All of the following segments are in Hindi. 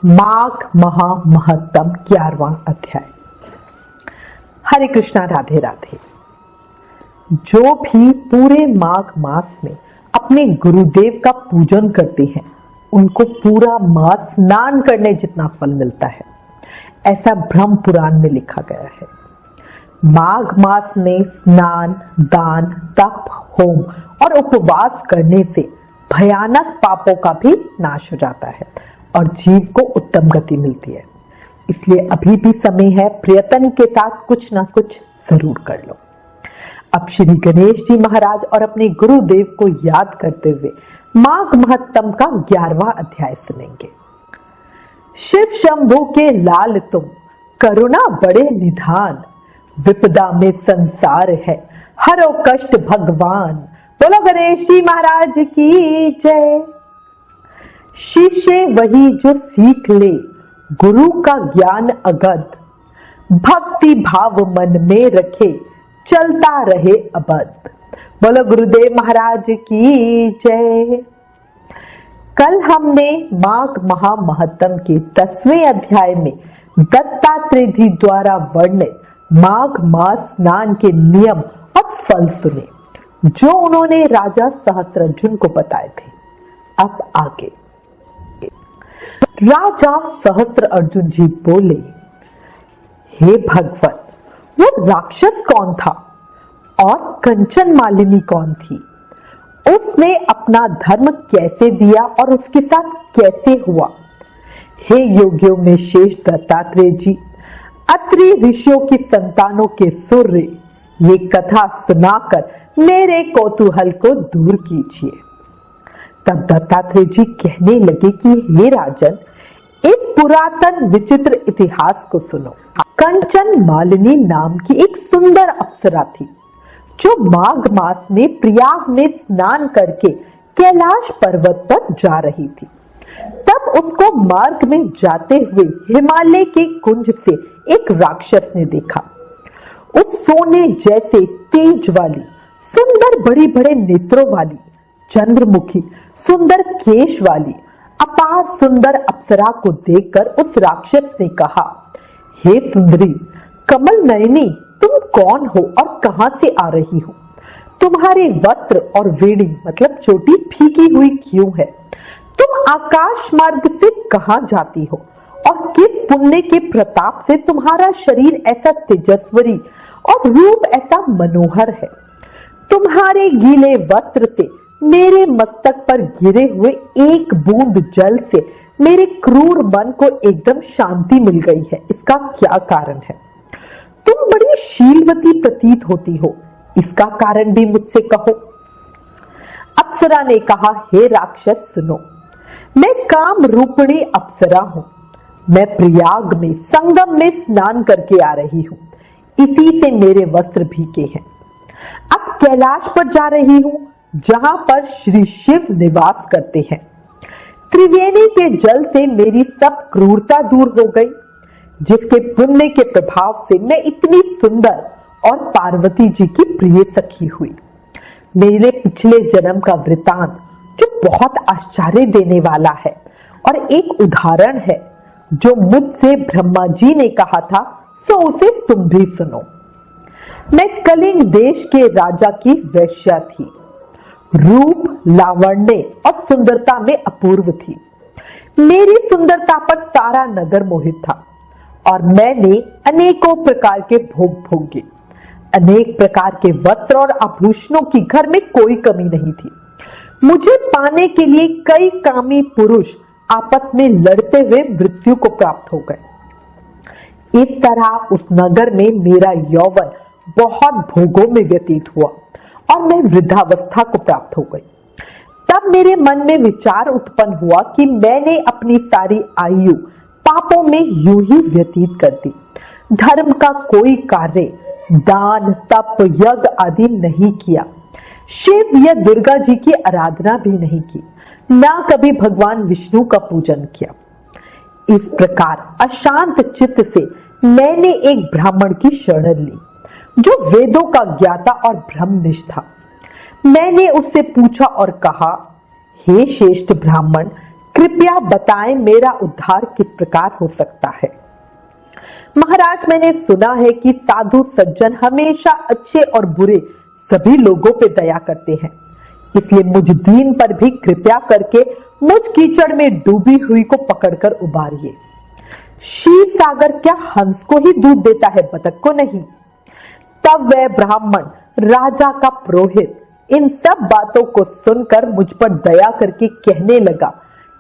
माघ महामहत्तम 11वां अध्याय। हरे कृष्णा, राधे राधे। जो भी पूरे माघ मास में अपने गुरुदेव का पूजन करते हैं उनको पूरा मास स्नान करने जितना फल मिलता है, ऐसा ब्रह्म पुराण में लिखा गया है। माघ मास में स्नान, दान, तप, होम और उपवास करने से भयानक पापों का भी नाश हो जाता है और जीव को उत्तम गति मिलती है। इसलिए अभी भी समय है, प्रयत्न के साथ कुछ ना कुछ जरूर कर लो। अब श्री गणेश जी महाराज और अपने गुरुदेव को याद करते हुए माघ महत्तम का 11वां अध्याय सुनेंगे। शिव शंभु के लाल तुम, करुणा बड़े निधान, विपदा में संसार है, हरो कष्ट भगवान। बोलो गणेश जी महाराज की जय। शिष्य वही जो सीख ले गुरु का ज्ञान अगध, भक्ति भाव मन में रखे, चलता रहे अबद। बोलो गुरुदेव महाराज की जय। कल हमने माघ महामहत्तम के 10वें अध्याय में दत्तात्रेय जी द्वारा वर्णित माघ मास स्नान के नियम और फल सुने, जो उन्होंने राजा सहस्त्रर्जुन को बताए थे। अब आगे। राजा सहस्त्रर्जुन जी बोले, हे भगवान, वो राक्षस कौन था और कंचन मालिनी कौन थी? उसने अपना धर्म कैसे दिया और उसके साथ कैसे हुआ? हे योगियों में शेष दत्तात्रेय जी, अत्रि ऋषियों की संतानों के सूर्य, ये कथा सुनाकर मेरे कौतूहल को दूर कीजिए। तब दत्तात्रेय जी कहने लगे कि हे राजन, इस पुरातन विचित्र इतिहास को सुनो। कंचन मालिनी नाम की एक सुंदर अप्सरा थी, जो माघ मास में प्रयाग में स्नान करके कैलाश पर्वत पर जा रही थी। तब उसको मार्ग में जाते हुए हिमालय के कुंज से एक राक्षस ने देखा। उस सोने जैसे तेज वाली, सुंदर बड़े बड़े नेत्रों वाली, चंद्रमुखी सुंदर केश वाली अपार सुंदर अप्सरा को देखकर उस राक्षस ने कहा, हे सुंदरी कमल नयनी, तुम कौन हो और कहां से आ रही हो? तुम्हारे वस्त्र और वेणी मतलब चोटी फीकी हुई क्यों है? तुम आकाश मार्ग से कहां जाती हो और किस पुण्य के प्रताप से तुम्हारा शरीर ऐसा तेजस्वी और रूप ऐसा मनोहर है? तुम्हारे गीले वस्त्र से मेरे मस्तक पर गिरे हुए एक बूंद जल से मेरे क्रूर मन को एकदम शांति मिल गई है। इसका क्या कारण है? तुम बड़ी शीलवती प्रतीत होती हो, इसका कारण भी मुझसे कहो। अप्सरा ने कहा, हे राक्षस सुनो, मैं काम रूपिणी अप्सरा हूं। मैं प्रयाग में संगम में स्नान करके आ रही हूं, इसी से मेरे वस्त्र भीगे हैं। अब कैलाश पर जा रही हूं, जहां पर श्री शिव निवास करते हैं। त्रिवेणी के जल से मेरी सब क्रूरता दूर हो गई, जिसके पुण्य के प्रभाव से मैं इतनी सुंदर और पार्वती जी की प्रिय सखी हुई। मेरे पिछले जन्म का वृतांत जो बहुत आश्चर्य देने वाला है और एक उदाहरण है जो मुझसे ब्रह्मा जी ने कहा था, सो उसे तुम भी सुनो। मैं कलिंग देश के राजा की वैश्या थी, रूप, लावण्य और सुंदरता में अपूर्व थी। मेरी सुंदरता पर सारा नगर मोहित था और मैंने अनेकों प्रकार के भोग भोगे। अनेक प्रकार के वस्त्र और आभूषणों की घर में कोई कमी नहीं थी। मुझे पाने के लिए कई कामी पुरुष आपस में लड़ते हुए मृत्यु को प्राप्त हो गए। इस तरह उस नगर में मेरा यौवन बहुत भोगों में व्यतीत हुआ और मैं वृद्धावस्था को प्राप्त हो गई। तब मेरे मन में विचार उत्पन्न हुआ कि मैंने अपनी सारी आयु पापों में यूं ही व्यतीत कर दी। धर्म का कोई कार्य, दान, तप, यज्ञ आदि नहीं किया। शिव या दुर्गा जी की आराधना भी नहीं की, ना कभी भगवान विष्णु का पूजन किया। इस प्रकार अशांत चित्त से मैंने एक ब्राह्मण की शरण ली, जो वेदों का ज्ञाता और ब्रह्मनिष्ठ था। मैंने उससे पूछा और कहा, हे श्रेष्ठ ब्राह्मण, कृपया बताएं मेरा उद्धार किस प्रकार हो सकता है। महाराज, मैंने सुना है कि साधु सज्जन हमेशा अच्छे और बुरे सभी लोगों पे दया करते हैं, इसलिए मुझ दीन पर भी कृपया करके मुझ कीचड़ में डूबी हुई को पकड़कर उबारिए। क्षीर सागर क्या हंस को ही दूध देता है, बतख को नहीं? तब वह ब्राह्मण, राजा का पुरोहित, इन सब बातों को सुनकर मुझ पर दया करके कहने लगा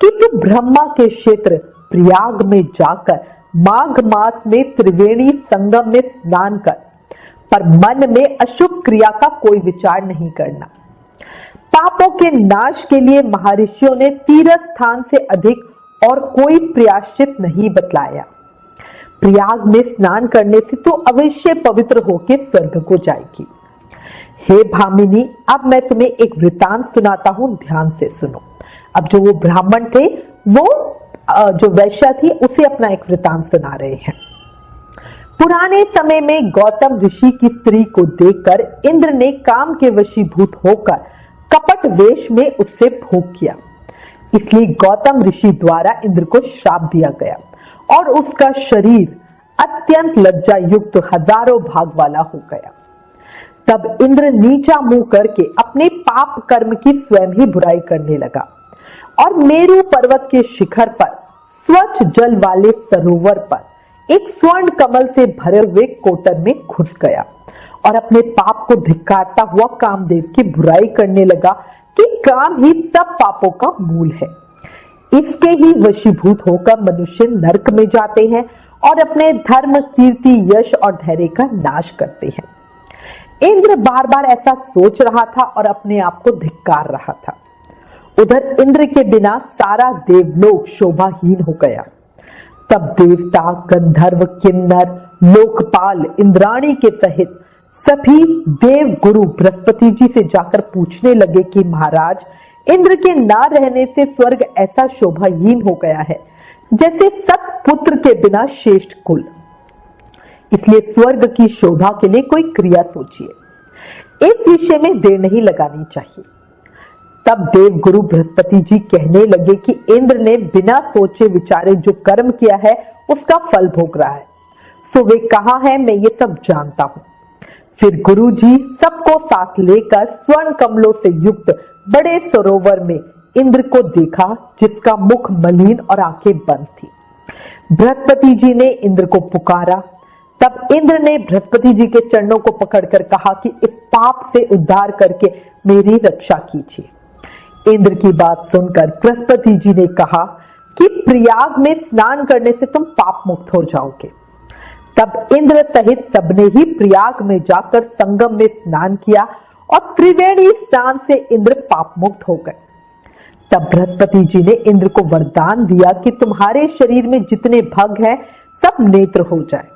कि तू ब्रह्मा के क्षेत्र प्रयाग में जाकर माघ मास में त्रिवेणी संगम में स्नान कर, पर मन में अशुभ क्रिया का कोई विचार नहीं करना। पापों के नाश के लिए महर्षियों ने तीर्थ स्थान से अधिक और कोई प्रायश्चित नहीं बतलाया। प्रयाग में स्नान करने से तो अवश्य पवित्र होकर स्वर्ग को जाएगी। हे भामिनी, अब मैं तुम्हें एक वृतांत सुनाता हूं, ध्यान से सुनो। अब जो वो ब्राह्मण थे, वो जो वैश्या थी, उसे अपना एक वृतांत सुना रहे हैं। पुराने समय में गौतम ऋषि की स्त्री को देखकर इंद्र ने काम के वशीभूत होकर कपट वेश में उससे भोग किया। इसलिए गौतम ऋषि द्वारा इंद्र को श्राप दिया गया और उसका शरीर अत्यंत लज्जा युक्त हजारों भाग वाला हो गया। तब इंद्र नीचा मुंह करके अपने पाप कर्म की स्वयं ही बुराई करने लगा और मेरु पर्वत के शिखर पर स्वच्छ जल वाले सरोवर पर एक स्वर्ण कमल से भरे हुए कोटर में घुस गया और अपने पाप को धिक्कारता हुआ कामदेव की बुराई करने लगा कि काम ही सब पापों का मूल है। इसके ही वशीभूत होकर मनुष्य नरक में जाते हैं और अपने धर्म, कीर्ति, यश और धैर्य का नाश करते हैं। इंद्र बार बार ऐसा सोच रहा था और अपने आप को धिक्कार रहा था। उधर इंद्र के बिना सारा देवलोक शोभाहीन हो गया। तब देवता, गंधर्व, किन्नर, लोकपाल, इंद्राणी के सहित सभी देव गुरु बृहस्पति जी से जाकर पूछने लगे कि महाराज, इंद्र के ना रहने से स्वर्ग ऐसा शोभाहीन हो गया है जैसे सतपुत्र के बिना श्रेष्ठ कुल। इसलिए स्वर्ग की शोभा के लिए कोई क्रिया सोचिए। इस विषय में देर नहीं लगानी चाहिए। तब देव गुरु बृहस्पति जी कहने लगे कि इंद्र ने बिना सोचे विचारे जो कर्म किया है उसका फल भोग रहा है। सो वे कहाँ है, मैं ये सब जानता हूं। फिर गुरु जी सबको साथ लेकर स्वर्ण कमलों से युक्त बड़े सरोवर में इंद्र को देखा, जिसका मुख मलिन और आंखें बंद थी। बृहस्पति जी ने इंद्र को पुकारा। तब इंद्र ने बृहस्पति जी के चरणों को पकड़कर कहा कि इस पाप से उद्धार करके मेरी रक्षा कीजिए। इंद्र की बात सुनकर बृहस्पति जी ने कहा कि प्रयाग में स्नान करने से तुम पाप मुक्त हो जाओगे। तब इंद्र सहित सबने ही प्रयाग में जाकर संगम में स्नान किया और त्रिवेणी स्नान से इंद्र पाप मुक्त हो गए। तब बृहस्पति जी ने इंद्र को वरदान दिया कि तुम्हारे शरीर में जितने भग हैं सब नेत्र हो जाए।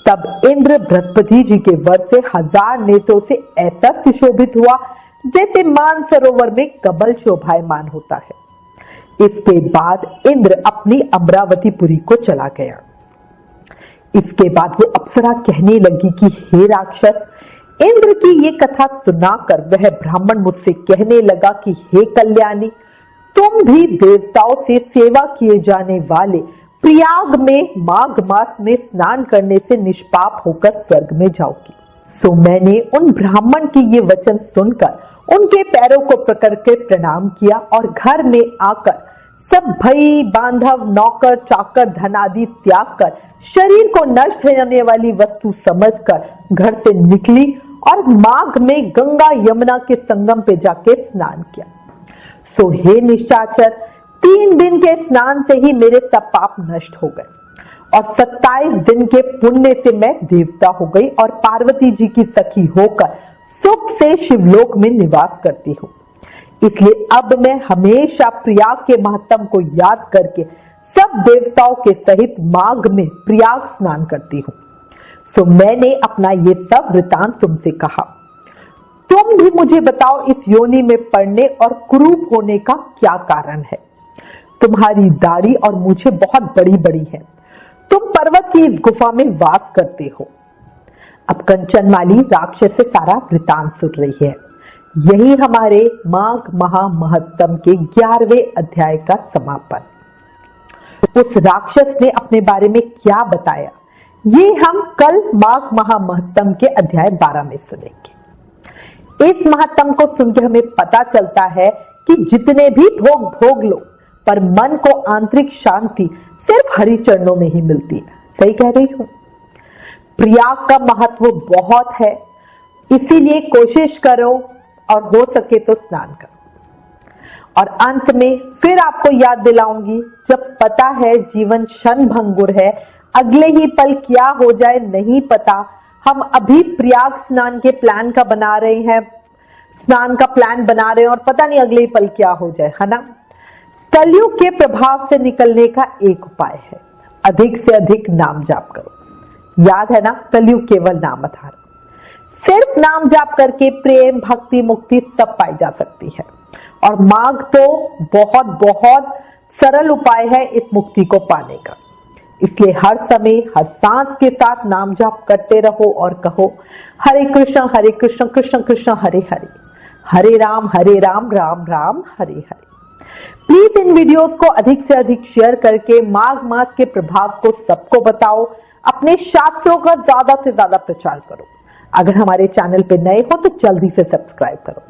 तब इंद्र बृहस्पति जी के वर से 1000 नेत्रों से ऐसा सुशोभित हुआ जैसे मानसरोवर में कमल शोभायमान होता है। इसके बाद इंद्र अपनी अमरावतीपुरी को चला गया। इसके बाद वो अप्सरा कहने लगी कि हे राक्षस, इंद्र की ये कथा सुनाकर वह ब्राह्मण मुझसे कहने लगा कि हे कल्याणी, तुम भी देवताओं से सेवा किए जाने वाले प्रयाग में माघ मास में स्नान करने से निष्पाप होकर स्वर्ग में जाओगी। सो मैंने उन ब्राह्मण की ये वचन सुनकर उनके पैरों को पकड़ के प्रणाम किया और घर में आकर सब भाई बांधव, नौकर चाकर, धन आदि त्याग कर शरीर को नष्ट होने वाली वस्तु समझकर घर से निकली और माघ में गंगा यमुना के संगम पे जाके स्नान किया। सो हे निशाचर, 3 दिन के स्नान से ही मेरे सब पाप नष्ट हो गए और 27 दिन के पुण्य से मैं देवता हो गई और पार्वती जी की सखी होकर सुख से शिवलोक में निवास करती हूँ। इसलिए अब मैं हमेशा प्रयाग के महत्व को याद करके सब देवताओं के सहित माघ में प्रयाग स्नान करती हूँ। सो मैंने अपना ये सब वृतांत तुमसे कहा। तुम भी मुझे बताओ, इस योनि में पड़ने और कुरूप होने का क्या कारण है? तुम्हारी दाढ़ी और मूछें बहुत बड़ी बड़ी है। तुम पर्वत की इस गुफा में वास करते हो। अब कंचनमाली राक्षस से सारा वृतांत सुन रही है। यही हमारे माघ महामहत्तम के 11वें अध्याय का समापन। उस राक्षस ने अपने बारे में क्या बताया, ये हम कल माघ महामहत्तम के अध्याय 12 में सुनेंगे। इस महत्तम को सुनकर हमें पता चलता है कि जितने भी भोग भोग लो, पर मन को आंतरिक शांति सिर्फ हरि चरणों में ही मिलती है। सही कह रही हूं? प्रयाग का महत्व बहुत है, इसीलिए कोशिश करो और हो सके तो स्नान करो। और अंत में फिर आपको याद दिलाऊंगी, जब पता है जीवन क्षण भंगुर है, अगले ही पल क्या हो जाए नहीं पता। हम अभी प्रयाग स्नान के प्लान का बना रहे हैं, स्नान का प्लान बना रहे हैं और पता नहीं अगले ही पल क्या हो जाए, है ना। कलयुग के प्रभाव से निकलने का एक उपाय है, अधिक से अधिक नाम जाप करो। याद है ना, कलयुग केवल नाम आधार। सिर्फ नाम जाप करके प्रेम, भक्ति, मुक्ति सब पाई जा सकती है। और माघ तो बहुत बहुत सरल उपाय है इस मुक्ति को पाने का। इसलिए हर समय हर सांस के साथ नाम जाप करते रहो और कहो हरे कृष्ण कृष्ण कृष्ण हरे हरे, हरे Ram Ram Ram Hare Hare. Please in videos को अधिक से अधिक शेयर करके माघ मास के प्रभाव को सबको बताओ। अपने शास्त्रों का ज्यादा से ज्यादा प्रचार करो। अगर हमारे चैनल पे नए हो तो जल्दी से सब्सक्राइब करो।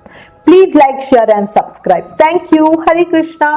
Please like, share and subscribe. Thank you. Hare Krishna.